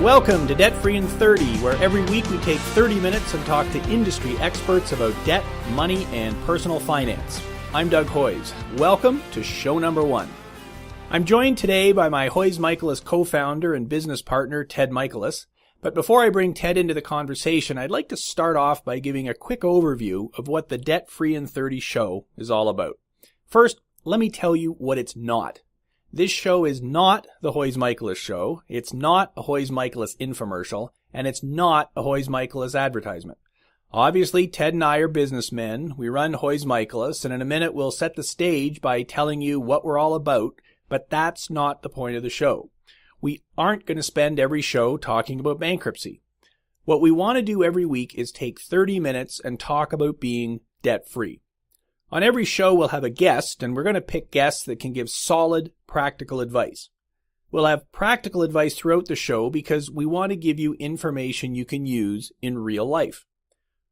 Welcome to Debt Free in 30, where every week we take 30 minutes and talk to industry experts about debt, money, and personal finance. I'm Doug Hoyes. Welcome to show number 1. I'm joined today by my Hoyes Michalos co-founder and business partner, Ted Michalos. But before I bring Ted into the conversation, I'd like to start off by giving a quick overview of what the Debt Free in 30 show is all about. First, let me tell you what it's not. This show is not the Hoyes Michalos show, it's not a Hoyes Michalos infomercial, and it's not a Hoyes Michalos advertisement. Obviously, Ted and I are businessmen, we run Hoyes Michalos, and in a minute we'll set the stage by telling you what we're all about, but that's not the point of the show. We aren't going to spend every show talking about bankruptcy. What we want to do every week is take 30 minutes and talk about being debt-free. On every show, we'll have a guest, and we're going to pick guests that can give solid, practical advice. We'll have practical advice throughout the show because we want to give you information you can use in real life.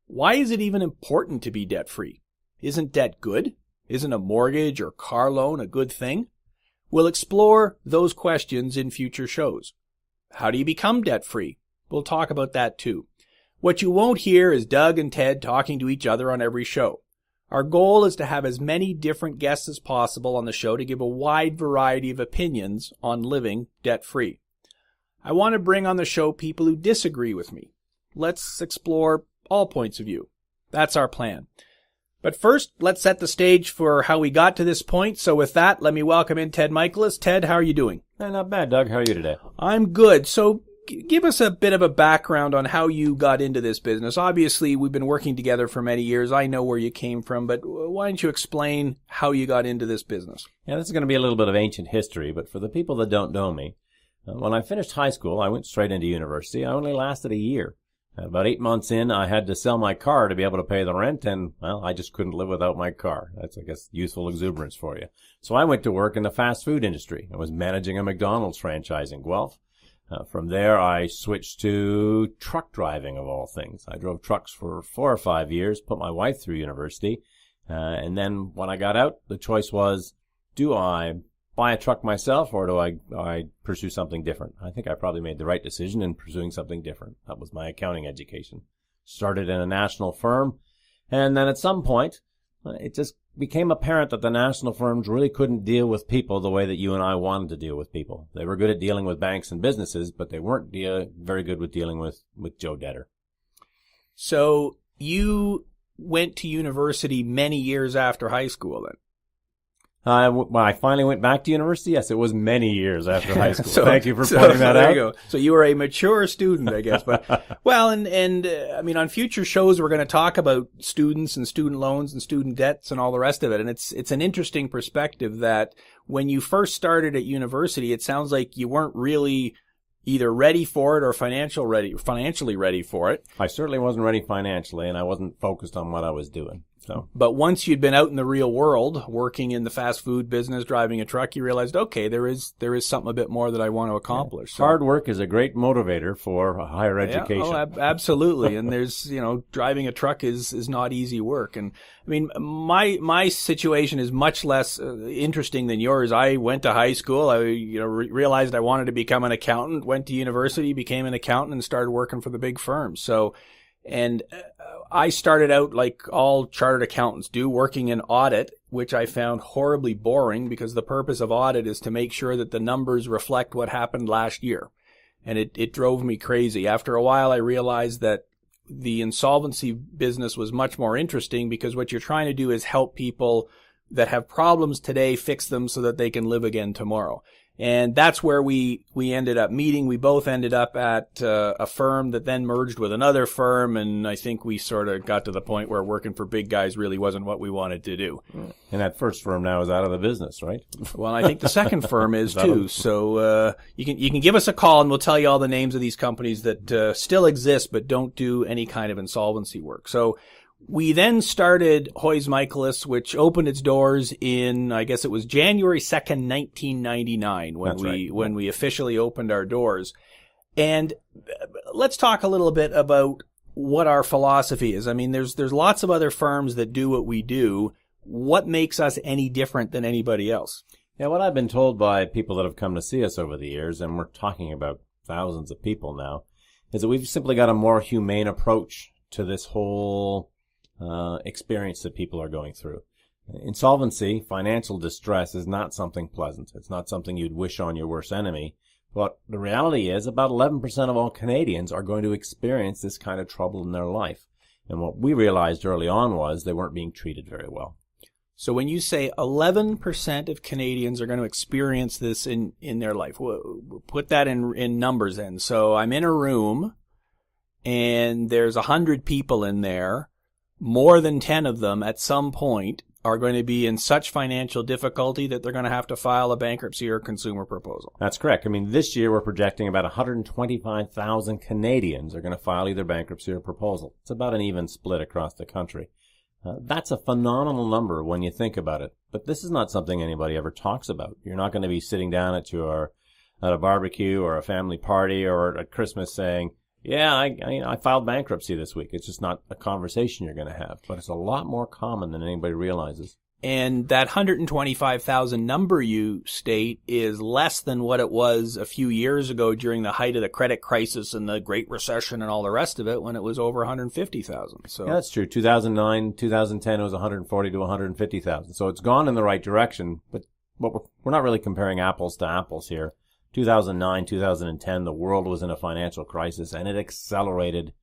Why is it even important to be debt-free? Isn't debt good? Isn't a mortgage or car loan a good thing? We'll explore those questions in future shows. How do you become debt-free? We'll talk about that too. What you won't hear is Doug and Ted talking to each other on every show. Our goal is to have as many different guests as possible on the show to give a wide variety of opinions on living debt-free. I want to bring on the show people who disagree with me. Let's explore all points of view. That's our plan. But first, let's set the stage for how we got to this point. So with that, let me welcome in Ted Michalos. Ted, how are you doing? Not bad, Doug. How are you today? I'm good. So give us a bit of a background on how you got into this business. Obviously, we've been working together for many years. I know where you came from, but why don't you explain how you got into this business? Yeah, this is going to be a little bit of ancient history, but for the people that don't know me, when I finished high school, I went straight into university. I only lasted a year. About 8 months in, I had to sell my car to be able to pay the rent, and, well, I just couldn't live without my car. That's, I guess, youthful exuberance for you. So I went to work in the fast food industry. I was managing a McDonald's franchise in Guelph. From there, I switched to truck driving, of all things. I drove trucks for 4 or 5 years, put my wife through university, and then when I got out, the choice was, do I buy a truck myself, or do I pursue something different? I think I probably made the right decision in pursuing something different. That was my accounting education. Started in a national firm, and then at some point, it just became apparent that the national firms really couldn't deal with people the way that you and I wanted to deal with people. They were good at dealing with banks and businesses, but they weren't very good with dealing with Joe Debtor. So you went to university many years after high school then? When I finally went back to university, yes, it was many years after high school. Thank you for pointing that out. There you go. So you were a mature student, I guess. But well, and I mean, on future shows, we're going to talk about students and student loans and student debts and all the rest of it. And it's an interesting perspective that when you first started at university, it sounds like you weren't really either ready for it or financially ready for it. I certainly wasn't ready financially, and I wasn't focused on what I was doing. So, but once you'd been out in the real world, working in the fast food business, driving a truck, you realized, okay, there is something a bit more that I want to accomplish. Yeah. So, hard work is a great motivator for higher education. Yeah, absolutely. And there's, driving a truck is not easy work. And I mean, my situation is much less interesting than yours. I went to high school. I, realized I wanted to become an accountant, went to university, became an accountant, and started working for the big firms. So, and I started out like all chartered accountants do, working in audit, which I found horribly boring because the purpose of audit is to make sure that the numbers reflect what happened last year. And it drove me crazy. After a while, I realized that the insolvency business was much more interesting because what you're trying to do is help people that have problems today fix them so that they can live again tomorrow. And that's where we ended up meeting. We both ended up at a firm that then merged with another firm, and I think we sort of got to the point where working for big guys really wasn't what we wanted to do. And that first firm now is out of the business, right? Well, I think the second firm is too. So you can give us a call, and we'll tell you all the names of these companies that still exist but don't do any kind of insolvency work. So we then started Hoyes Michalos, which opened its doors in, I guess it was January 2nd, 1999, when we officially opened our doors. And let's talk a little bit about what our philosophy is. I mean, there's lots of other firms that do what we do. What makes us any different than anybody else? Yeah, what I've been told by people that have come to see us over the years, and we're talking about thousands of people now, is that we've simply got a more humane approach to this whole experience that people are going through. Insolvency, financial distress, is not something pleasant. It's not something you'd wish on your worst enemy. But the reality is about 11% of all Canadians are going to experience this kind of trouble in their life. And what we realized early on was they weren't being treated very well. So when you say 11% of Canadians are going to experience this in their life, put that in numbers then. So I'm in a room and there's 100 people in there. More than 10 of them at some point are going to be in such financial difficulty that they're going to have to file a bankruptcy or consumer proposal. That's correct. I mean, this year we're projecting about 125,000 Canadians are going to file either bankruptcy or proposal. It's about an even split across the country. That's a phenomenal number when you think about it. But this is not something anybody ever talks about. You're not going to be sitting down at a barbecue or a family party or at Christmas saying, yeah, I filed bankruptcy this week. It's just not a conversation you're going to have. But it's a lot more common than anybody realizes. And that 125,000 number you state is less than what it was a few years ago during the height of the credit crisis and the Great Recession and all the rest of it, when it was over 150,000. So yeah, that's true. 2009, 2010, it was 140 to 150,000. So it's gone in the right direction. But we're not really comparing apples to apples here. 2009, 2010, the world was in a financial crisis, and it accelerated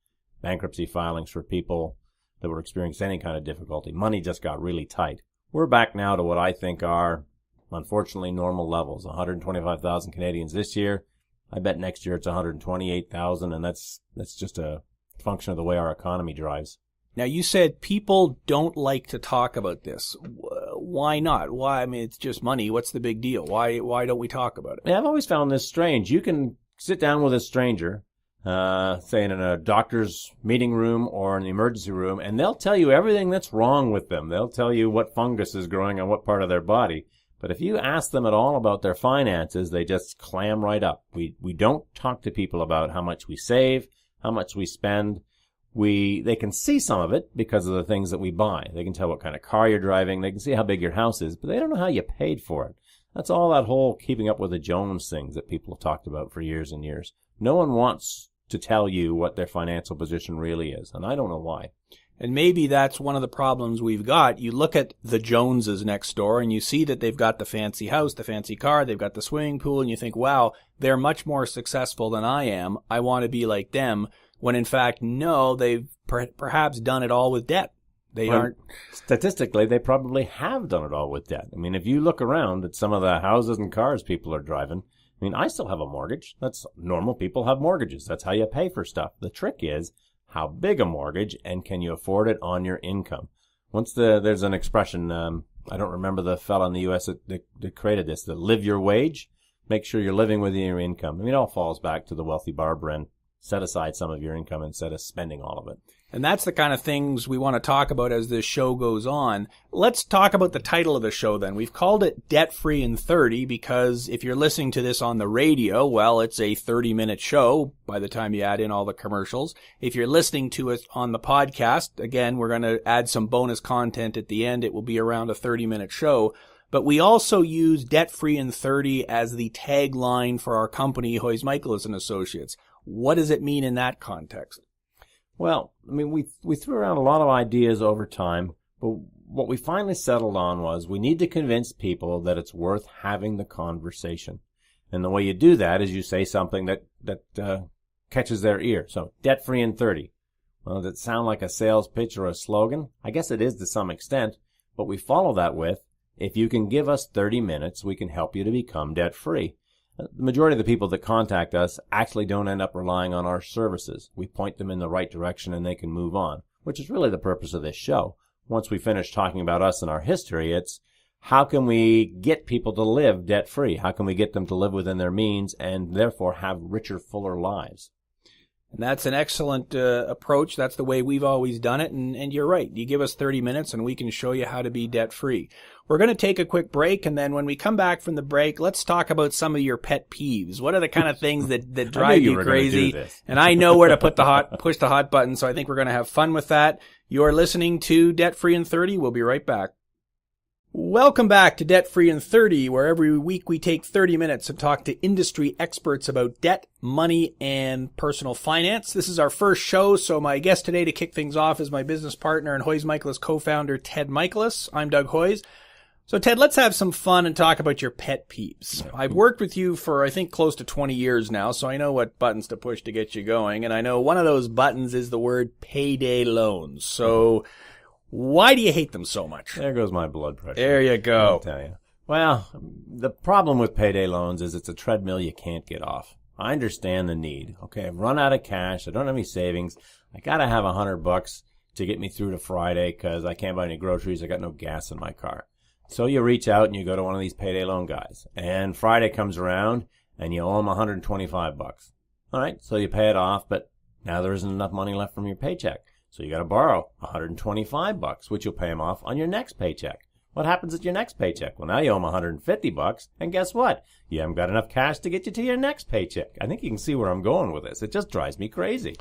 bankruptcy filings for people that were experiencing any kind of difficulty. Money just got really tight. We're back now to what I think are, unfortunately, normal levels. 125,000 Canadians this year. I bet next year it's 128,000, and that's just a function of the way our economy drives. Now, you said people don't like to talk about this. Why not? Why? I mean, it's just money. What's the big deal? Why don't we talk about it? Yeah, I've always found this strange. You can sit down with a stranger, say in a doctor's meeting room or in the emergency room, and they'll tell you everything that's wrong with them. They'll tell you what fungus is growing on what part of their body. But if you ask them at all about their finances, they just clam right up. We don't talk to people about how much we save, how much we spend. They can see some of it because of the things that we buy. They can tell what kind of car you're driving. They can see how big your house is, but they don't know how you paid for it. That's all that whole keeping up with the Jones things that people have talked about for years and years. No one wants to tell you what their financial position really is, and I don't know why. And maybe that's one of the problems we've got. You look at the Joneses next door and you see that they've got the fancy house, the fancy car, they've got the swimming pool, and you think, wow, they're much more successful than I am. I want to be like them. When in fact, no, they've perhaps done it all with debt. Statistically, they probably have done it all with debt. I mean, if you look around at some of the houses and cars people are driving, I mean, I still have a mortgage. That's normal. People have mortgages. That's how you pay for stuff. The trick is how big a mortgage, and can you afford it on your income? There's an expression, I don't remember the fella in the U.S. that created this, the live your wage. Make sure you're living within your income. I mean, it all falls back to the wealthy barber and set aside some of your income instead of spending all of it. And that's the kind of things we want to talk about as this show goes on. Let's talk about the title of the show then. We've called it Debt Free in 30 because if you're listening to this on the radio, well, it's a 30-minute show by the time you add in all the commercials. If you're listening to us on the podcast, again, we're going to add some bonus content at the end. It will be around a 30-minute show. But we also use Debt Free in 30 as the tagline for our company, Hoyes, Michalos and Associates. What does it mean in that context? Well, I mean, we threw around a lot of ideas over time, but what we finally settled on was we need to convince people that it's worth having the conversation. And the way you do that is you say something that catches their ear. So, debt-free in 30. Well, does it sound like a sales pitch or a slogan? I guess it is to some extent, but we follow that with, if you can give us 30 minutes, we can help you to become debt-free. The majority of the people that contact us actually don't end up relying on our services. We point them in the right direction and they can move on, which is really the purpose of this show. Once we finish talking about us and our history, it's how can we get people to live debt-free? How can we get them to live within their means and therefore have richer, fuller lives? And that's an excellent approach. That's the way we've always done it. And you're right. You give us 30 minutes and we can show you how to be debt-free. We're going to take a quick break. And then when we come back from the break, let's talk about some of your pet peeves. What are the kind of things that drive you crazy? And I know where to push the hot button. So I think we're going to have fun with that. You're listening to Debt Free in 30. We'll be right back. Welcome back to Debt Free in 30, where every week we take 30 minutes and talk to industry experts about debt, money, and personal finance. This is our first show, so my guest today to kick things off is my business partner and Hoyes and Michalos co-founder, Ted Michalos. I'm Doug Hoyes. So, Ted, let's have some fun and talk about your pet peeves. I've worked with you for, I think, close to 20 years now, so I know what buttons to push to get you going, and I know one of those buttons is the word payday loans. So, why do you hate them so much? There goes my blood pressure. There you go. I'll tell you. Well, the problem with payday loans is it's a treadmill you can't get off. I understand the need. Okay, I've run out of cash. I don't have any savings. I gotta have $100 to get me through to Friday because I can't buy any groceries. I got no gas in my car. So you reach out and you go to one of these payday loan guys. And Friday comes around and you owe them $125. All right, so you pay it off, but now there isn't enough money left from your paycheck. So you got to borrow $125, which you'll pay them off on your next paycheck. What happens at your next paycheck? Well, now you owe them $150, and guess what? You haven't got enough cash to get you to your next paycheck. I think you can see where I'm going with this. It just drives me crazy.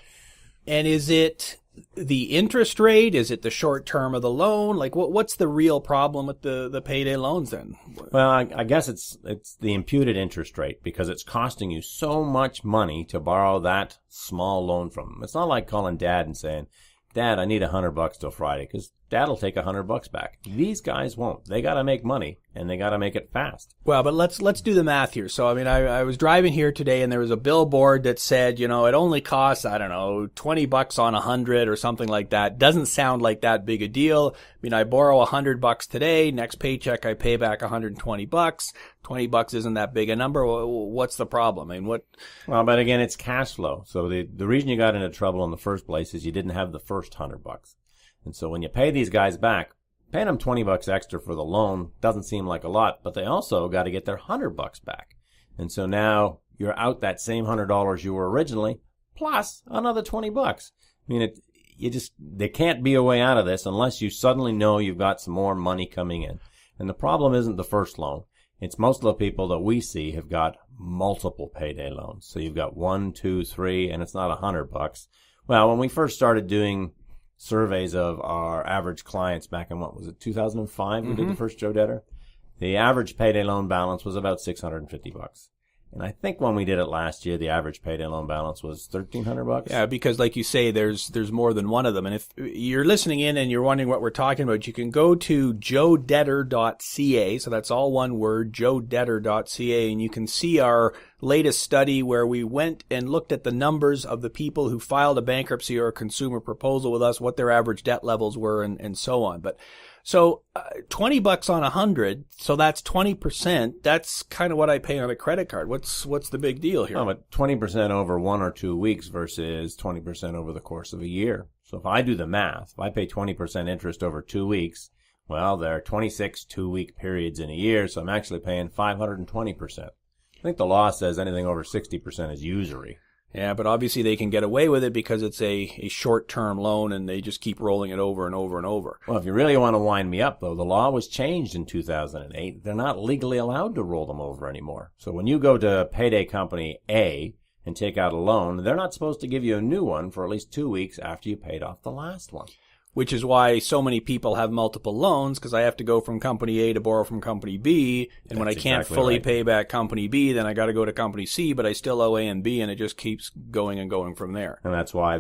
And is it the interest rate? Is it the short term of the loan? Like, what's the real problem with the payday loans then? Well, I guess it's the imputed interest rate because it's costing you so much money to borrow that small loan from them. It's not like calling Dad and saying, Dad, I need $100 till Friday, because Dad'll take $100 back. These guys won't. They got to make money, and they got to make it fast. Well, but let's do the math here. So, I mean, I was driving here today, and there was a billboard that said, it only costs, I don't know, $20 on 100 or something like that. Doesn't sound like that big a deal. I mean, I borrow $100 today. Next paycheck, I pay back $120. $20 isn't that big a number. What's the problem? I mean, what? Well, but again, it's cash flow. So the reason you got into trouble in the first place is you didn't have the first $100. And so when you pay these guys back, paying them $20 extra for the loan doesn't seem like a lot, but they also got to get their $100 back. And so now you're out that same $100 you were originally, plus another $20. I mean, there can't be a way out of this unless you suddenly know you've got some more money coming in. And the problem isn't the first loan. It's most of the people that we see have got multiple payday loans. So you've got 1, 2, 3, and it's not $100. Well, when we first started doing surveys of our average clients back in, 2005? We did the first Joe Debtor. The average payday loan balance was about $650. And I think when we did it last year, the average payday loan balance was $1,300. Yeah, because like you say, there's more than one of them. And if you're listening in and you're wondering what we're talking about, you can go to joedebtor.ca. So that's all one word, joedebtor.ca, and you can see our latest study where we went and looked at the numbers of the people who filed a bankruptcy or a consumer proposal with us, what their average debt levels were, and so on. But so $20 on 100, so that's 20%. That's kind of what I pay on a credit card. What's the big deal here? Oh, but 20% over 1 or 2 weeks versus 20% over the course of a year. So if I do the math, if I pay 20% interest over 2 weeks, well, there are 26 2-week periods in a year, so I'm actually paying 520%. I think the law says anything over 60% is usury. Yeah, but obviously they can get away with it because it's a short-term loan and they just keep rolling it over and over and over. Well, if you really want to wind me up, though, the law was changed in 2008. They're not legally allowed to roll them over anymore. So when you go to payday company A and take out a loan, they're not supposed to give you a new one for at least 2 weeks after you paid off the last one. Which is why so many people have multiple loans, because I have to go from company A to borrow from company B, and when I can't exactly fully right. pay back company B, then I got to go to company C, but I still owe A and B, and it just keeps going and going from there. And that's why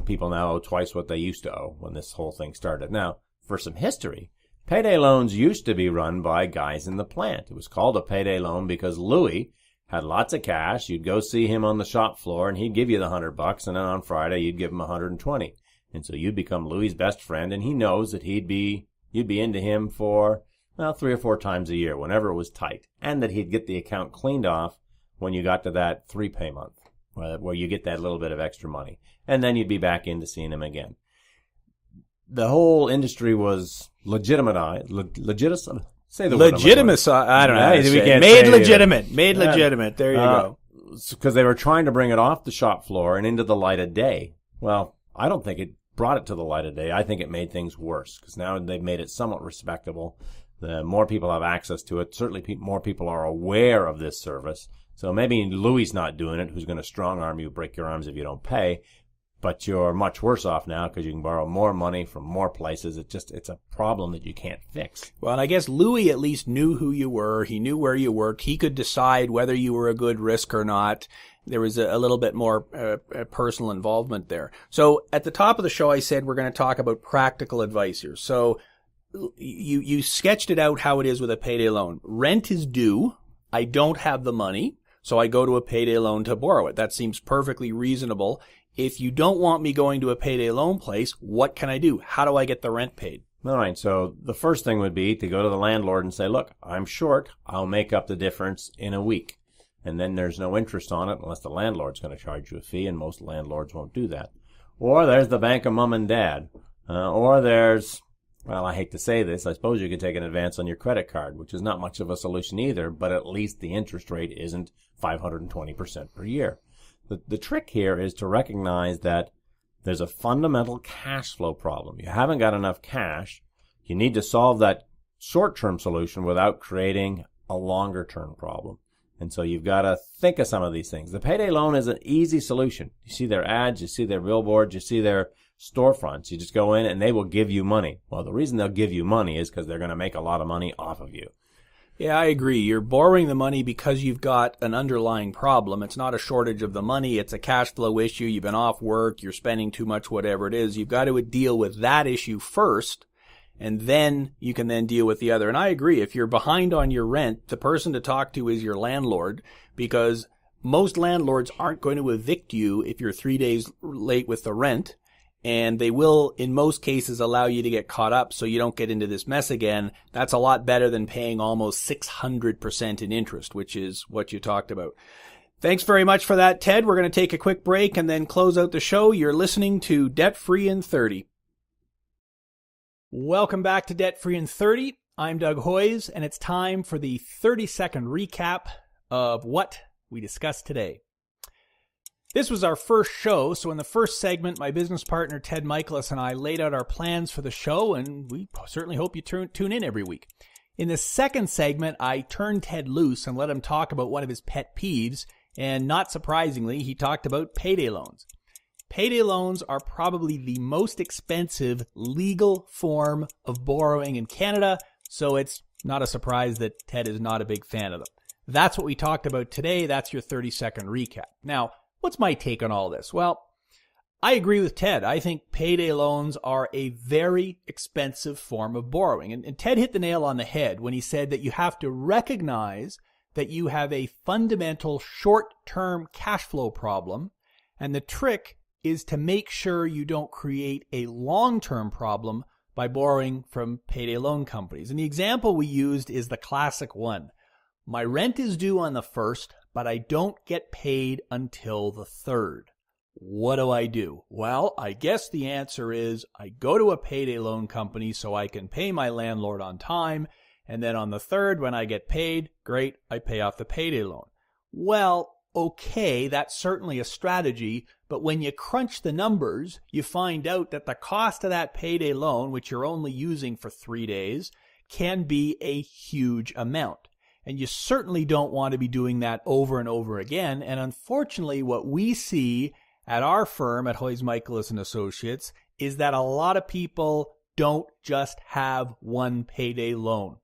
people now owe twice what they used to owe when this whole thing started. Now, for some history, payday loans used to be run by guys in the plant. It was called a payday loan because Louis had lots of cash. You'd go see him on the shop floor, and he'd give you the $100, and then on Friday you'd give him $120. And so you'd become Louis' best friend, and he knows that you'd be into him for, 3 or 4 times a year, whenever it was tight. And that he'd get the account cleaned off when you got to that 3-pay month, where you get that little bit of extra money. And then you'd be back into seeing him again. The whole industry was legitimized. Say the word. Legitimate. I don't know. We can't Made say legitimate. Made legitimate. There you go. Because they were trying to bring it off the shop floor and into the light of day. Well, I don't think it brought it to the light of day. I think it made things worse because now they've made it somewhat respectable. The more people have access to it, certainly more people are aware of this service. So maybe Louis not doing it, who's going to strong arm you, break your arms if you don't pay. but you're much worse off now because you can borrow more money from more places. It's a problem that you can't fix. Well, and I guess Louis at least knew who you were. He knew where you worked. He could decide whether you were a good risk or not. There was a little bit more personal involvement there. So at the top of the show, I said we're going to talk about practical advice here. So you sketched it out how it is with a payday loan. Rent is due. I don't have the money, so I go to a payday loan to borrow it. That seems perfectly reasonable. If you don't want me going to a payday loan place, what can I do? How do I get the rent paid? All right, so the first thing would be to go to the landlord and say, look, I'm short. I'll make up the difference in a week. And then there's no interest on it unless the landlord's going to charge you a fee, and most landlords won't do that. Or there's the bank of mom and dad. Or there's, well, I hate to say this, I suppose you could take an advance on your credit card, which is not much of a solution either, but at least the interest rate isn't 520% per year. The trick here is to recognize that there's a fundamental cash flow problem. You haven't got enough cash. You need to solve that short-term solution without creating a longer-term problem. And so you've got to think of some of these things. The payday loan is an easy solution. You see their ads, you see their billboards, you see their storefronts. You just go in and they will give you money. Well, the reason they'll give you money is because they're going to make a lot of money off of you. Yeah, I agree. You're borrowing the money because you've got an underlying problem. It's not a shortage of the money. It's a cash flow issue. You've been off work. You're spending too much, whatever it is. You've got to deal with that issue first, and then you can then deal with the other. And I agree. If you're behind on your rent, the person to talk to is your landlord, because most landlords aren't going to evict you if you're 3 days late with the rent. And they will, in most cases, allow you to get caught up so you don't get into this mess again. That's a lot better than paying almost 600% in interest, which is what you talked about. Thanks very much for that, Ted. We're going to take a quick break and then close out the show. You're listening to Debt Free in 30. Welcome back to Debt Free in 30. I'm Doug Hoyes, and it's time for the 30-second recap of what we discussed today. This was our first show, so in the first segment, my business partner Ted Michalos and I laid out our plans for the show, and we certainly hope you tune in every week. In the second segment, I turned Ted loose and let him talk about one of his pet peeves, and not surprisingly, he talked about payday loans. Payday loans are probably the most expensive legal form of borrowing in Canada, so it's not a surprise that Ted is not a big fan of them. That's what we talked about today. That's your 30-second recap. Now, what's my take on all this? Well, I agree with Ted. I think payday loans are a very expensive form of borrowing. And Ted hit the nail on the head when he said that you have to recognize that you have a fundamental short-term cash flow problem. And the trick is to make sure you don't create a long-term problem by borrowing from payday loan companies. And the example we used is the classic one. My rent is due on the 1st, but I don't get paid until the 3rd. What do? Well, I guess the answer is I go to a payday loan company so I can pay my landlord on time, and then on the 3rd when I get paid, great, I pay off the payday loan. Well, okay, that's certainly a strategy, but when you crunch the numbers, you find out that the cost of that payday loan, which you're only using for 3 days, can be a huge amount. And you certainly don't want to be doing that over and over again. And unfortunately, what we see at our firm at Hoyes, Michalos and Associates is that a lot of people don't just have one payday loan.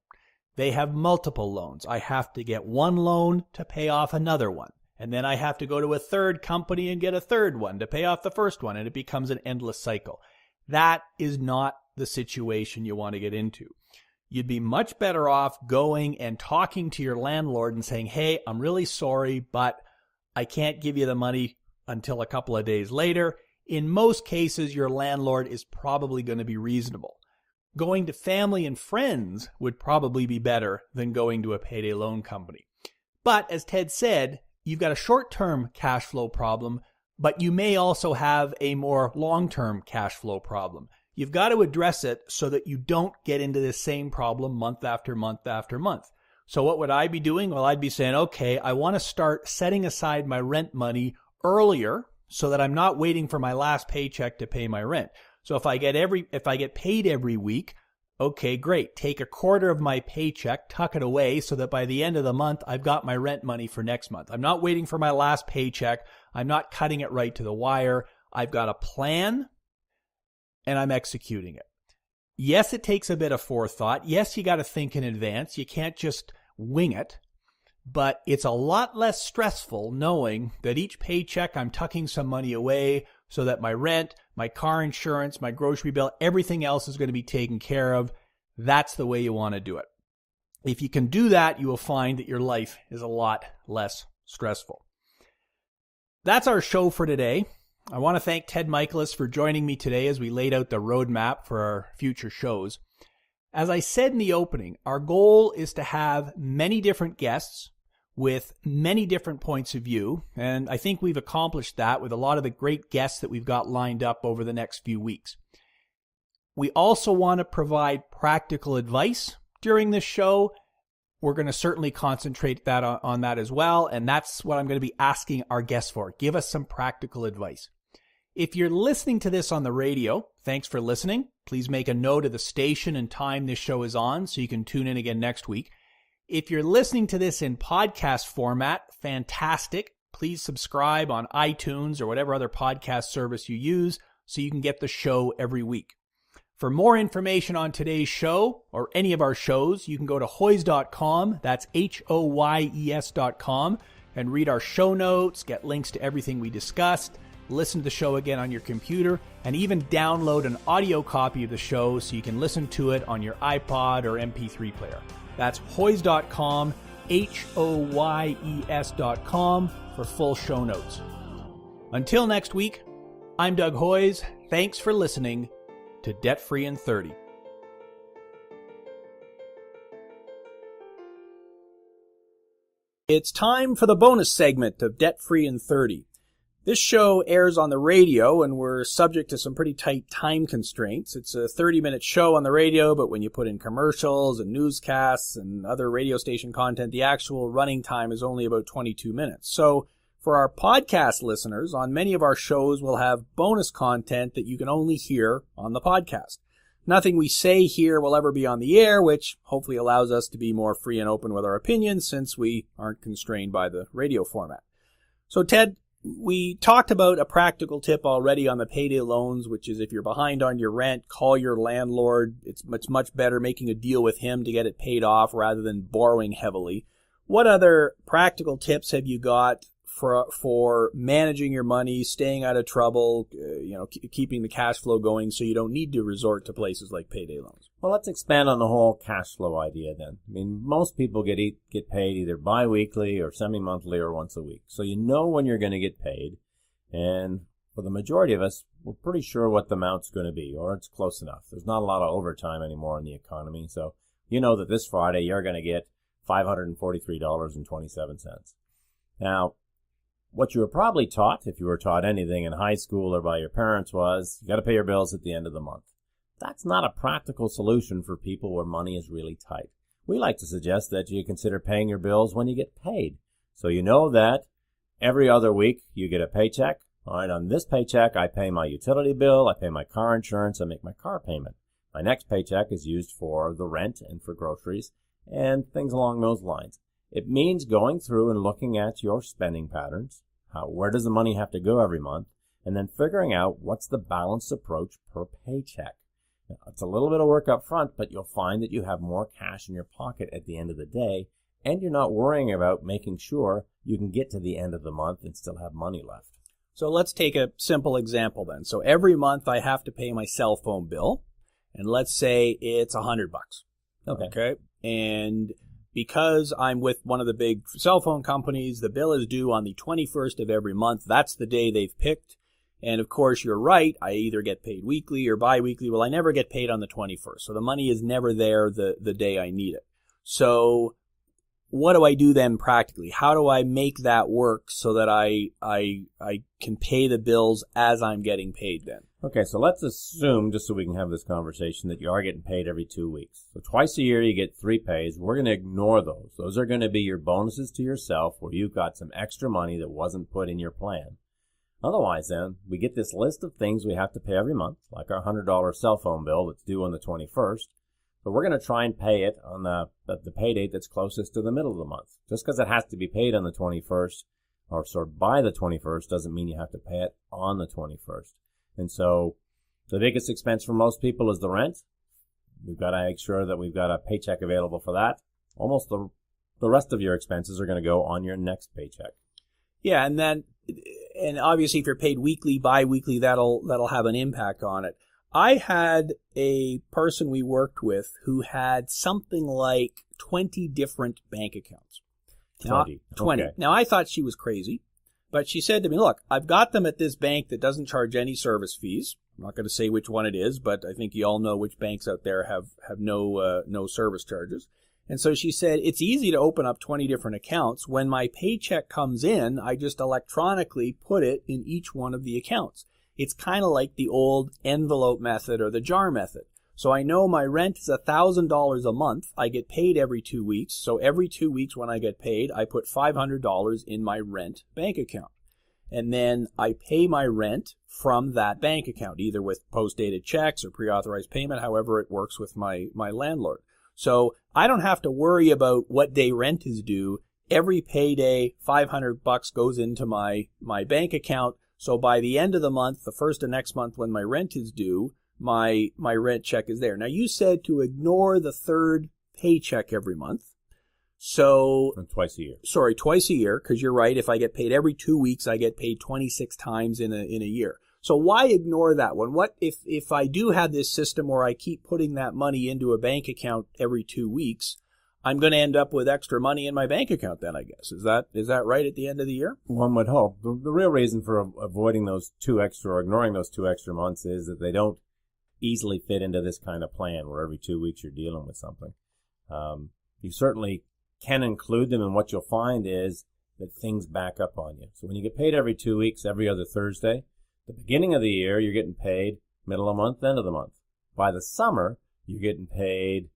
They have multiple loans. I have to get one loan to pay off another one. And then I have to go to a third company and get a third one to pay off the first one. And it becomes an endless cycle. That is not the situation you want to get into. You'd be much better off going and talking to your landlord and saying, hey, I'm really sorry, but I can't give you the money until a couple of days later. In most cases, your landlord is probably going to be reasonable. Going to family and friends would probably be better than going to a payday loan company. But as Ted said, you've got a short-term cash flow problem, but you may also have a more long-term cash flow problem. You've got to address it so that you don't get into this same problem month after month after month. So what would I be doing? Well, I'd be saying, okay, I want to start setting aside my rent money earlier so that I'm not waiting for my last paycheck to pay my rent. So if I get paid every week, okay, great. Take a quarter of my paycheck, tuck it away so that by the end of the month, I've got my rent money for next month. I'm not waiting for my last paycheck. I'm not cutting it right to the wire. I've got a plan, and I'm executing it. Yes, it takes a bit of forethought. Yes, you got to think in advance. You can't just wing it. But it's a lot less stressful knowing that each paycheck I'm tucking some money away so that my rent, my car insurance, my grocery bill, everything else is going to be taken care of. That's the way you want to do it. If you can do that, you will find that your life is a lot less stressful. That's our show for today. I want to thank Ted Michalos for joining me today as we laid out the roadmap for our future shows. As I said in the opening, our goal is to have many different guests with many different points of view, and I think we've accomplished that with a lot of the great guests that we've got lined up over the next few weeks. We also want to provide practical advice during this show. We're going to certainly concentrate that on that as well, and that's what I'm going to be asking our guests for. Give us some practical advice. If you're listening to this on the radio, thanks for listening. Please make a note of the station and time this show is on so you can tune in again next week. If you're listening to this in podcast format, fantastic. Please subscribe on iTunes or whatever other podcast service you use so you can get the show every week. For more information on today's show or any of our shows, you can go to hoyes.com, that's HOYES.com, and read our show notes, get links to everything we discussed, listen to the show again on your computer, and even download an audio copy of the show so you can listen to it on your iPod or MP3 player. That's hoyes.com, HOYES.com for full show notes. Until next week, I'm Doug Hoyes. Thanks for listening to Debt Free in 30. It's time for the bonus segment of Debt Free in 30. This show airs on the radio, and we're subject to some pretty tight time constraints. It's a 30-minute show on the radio, but when you put in commercials and newscasts and other radio station content, the actual running time is only about 22 minutes. So for our podcast listeners, on many of our shows, we'll have bonus content that you can only hear on the podcast. Nothing we say here will ever be on the air, which hopefully allows us to be more free and open with our opinions since we aren't constrained by the radio format. So Ted, we talked about a practical tip already on the payday loans, which is if you're behind on your rent, call your landlord. It's much better making a deal with him to get it paid off rather than borrowing heavily. What other practical tips have you got for managing your money, staying out of trouble, keeping the cash flow going so you don't need to resort to places like payday loans? Well, let's expand on the whole cash flow idea then. I mean, most people get paid either bi-weekly or semi-monthly or once a week. So you know when you're going to get paid. And for the majority of us, we're pretty sure what the amount's going to be, or it's close enough. There's not a lot of overtime anymore in the economy. So you know that this Friday you're going to get $543.27. Now, what you were probably taught, if you were taught anything in high school or by your parents, was you got to pay your bills at the end of the month. That's not a practical solution for people where money is really tight. We like to suggest that you consider paying your bills when you get paid. So you know that every other week you get a paycheck. All right, on this paycheck, I pay my utility bill, I pay my car insurance, I make my car payment. My next paycheck is used for the rent and for groceries and things along those lines. It means going through and looking at your spending patterns, where does the money have to go every month, and then figuring out what's the balanced approach per paycheck. Now, it's a little bit of work up front, but you'll find that you have more cash in your pocket at the end of the day, and you're not worrying about making sure you can get to the end of the month and still have money left. So let's take a simple example then. So every month I have to pay my cell phone bill, and let's say it's $100. Okay. And because I'm with one of the big cell phone companies, the bill is due on the 21st of every month. That's the day they've picked. And of course, you're right. I either get paid weekly or bi-weekly. Well, I never get paid on the 21st. So the money is never there the day I need it. So what do I do then practically? How do I make that work so that I can pay the bills as I'm getting paid then? Okay, so let's assume, just so we can have this conversation, that you are getting paid every 2 weeks. So twice a year you get 3 pays. We're going to ignore those. Those are going to be your bonuses to yourself where you've got some extra money that wasn't put in your plan. Otherwise then, we get this list of things we have to pay every month, like our $100 cell phone bill that's due on the 21st. But we're going to try and pay it on the pay date that's closest to the middle of the month. Just because it has to be paid on the 21st, or stored by the 21st doesn't mean you have to pay it on the 21st. And so the biggest expense for most people is the rent. We've got to make sure that we've got a paycheck available for that. Almost the rest of your expenses are going to go on your next paycheck. Yeah, and obviously if you're paid weekly, bi-weekly, that'll have an impact on it. I had a person we worked with who had something like 20 different bank accounts. 20. Okay. Now, I thought she was crazy, but she said to me, look, I've got them at this bank that doesn't charge any service fees. I'm not going to say which one it is, but I think you all know which banks out there have no service charges. And so she said, it's easy to open up 20 different accounts. When my paycheck comes in, I just electronically put it in each one of the accounts. It's kind of like the old envelope method or the jar method. So I know my rent is $1,000 a month. I get paid every 2 weeks. So every 2 weeks when I get paid, I put $500 in my rent bank account. And then I pay my rent from that bank account, either with post-dated checks or pre-authorized payment, however it works with my landlord. So I don't have to worry about what day rent is due. Every payday, $500 goes into my bank account. So by the end of the month, the first of next month when my rent is due, my rent check is there. Now you said to ignore the third paycheck every month. So twice a year. Sorry, twice a year, because you're right. If I get paid every 2 weeks, I get paid 26 times in a year. So why ignore that one? What if I do have this system where I keep putting that money into a bank account every 2 weeks, I'm going to end up with extra money in my bank account then, I guess. Is that right at the end of the year? One would hope. The real reason for avoiding those 2 extra or ignoring those 2 extra months is that they don't easily fit into this kind of plan where every 2 weeks you're dealing with something. You certainly can include them, and what you'll find is that things back up on you. So when you get paid every 2 weeks, every other Thursday, the beginning of the year, you're getting paid middle of the month, end of the month. By the summer, you're getting paid,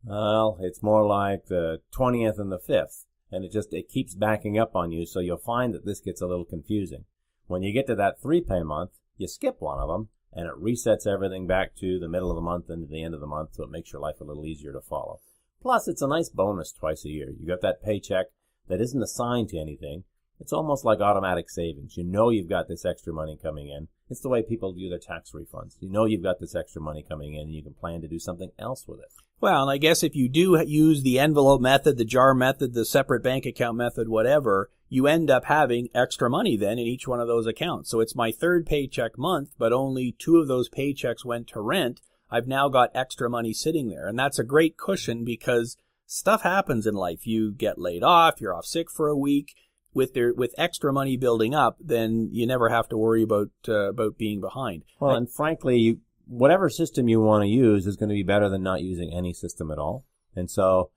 well, it's more like the 20th and the 5th. And it keeps backing up on you, so you'll find that this gets a little confusing. When you get to that 3-pay month, you skip one of them, and it resets everything back to the middle of the month and to the end of the month, so it makes your life a little easier to follow. Plus, it's a nice bonus twice a year. You got that paycheck that isn't assigned to anything. It's almost like automatic savings. You know you've got this extra money coming in. It's the way people do their tax refunds. You know you've got this extra money coming in, and you can plan to do something else with it. Well, and I guess if you do use the envelope method, the jar method, the separate bank account method, whatever, you end up having extra money then in each one of those accounts. So it's my third paycheck month, but only 2 of those paychecks went to rent. I've now got extra money sitting there. And that's a great cushion because stuff happens in life. You get laid off, you're off sick for a week. With extra money building up, then you never have to worry about being behind. Well, and frankly, whatever system you want to use is going to be better than not using any system at all. And so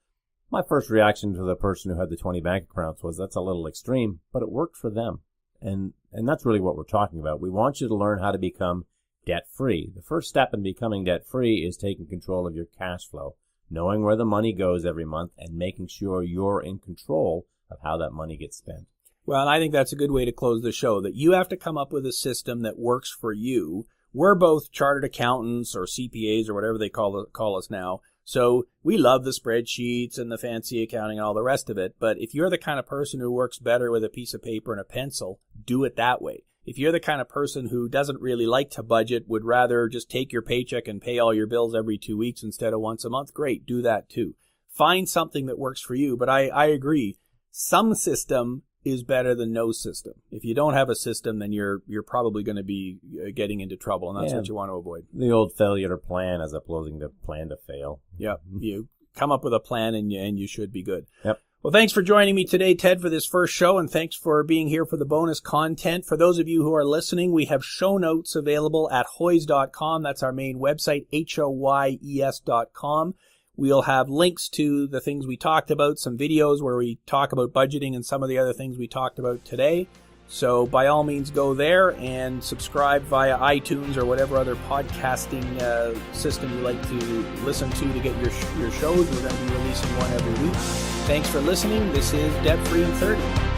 my first reaction to the person who had the 20 bank accounts was that's a little extreme, but it worked for them. And that's really what we're talking about. We want you to learn how to become debt-free. The first step in becoming debt-free is taking control of your cash flow, knowing where the money goes every month, and making sure you're in control of how that money gets spent. Well, and I think that's a good way to close the show, that you have to come up with a system that works for you. We're both chartered accountants or CPAs or whatever they call us now. So we love the spreadsheets and the fancy accounting and all the rest of it. But if you're the kind of person who works better with a piece of paper and a pencil, do it that way. If you're the kind of person who doesn't really like to budget, would rather just take your paycheck and pay all your bills every 2 weeks instead of once a month, great, do that too. Find something that works for you. But I agree. Some system is better than no system. If you don't have a system, then you're probably going to be getting into trouble, and that's what you want to avoid. The old failure to plan as opposing to plan to fail. Yep. You come up with a plan, and you should be good. Yep. Well, thanks for joining me today, Ted, for this first show, and thanks for being here for the bonus content. For those of you who are listening, we have show notes available at hoyes.com. That's our main website, HOYES.com. We'll have links to the things we talked about, some videos where we talk about budgeting and some of the other things we talked about today. So by all means, go there and subscribe via iTunes or whatever other podcasting system you like to listen to get your shows. We're going to be releasing one every week. Thanks for listening. This is Debt Free in 30.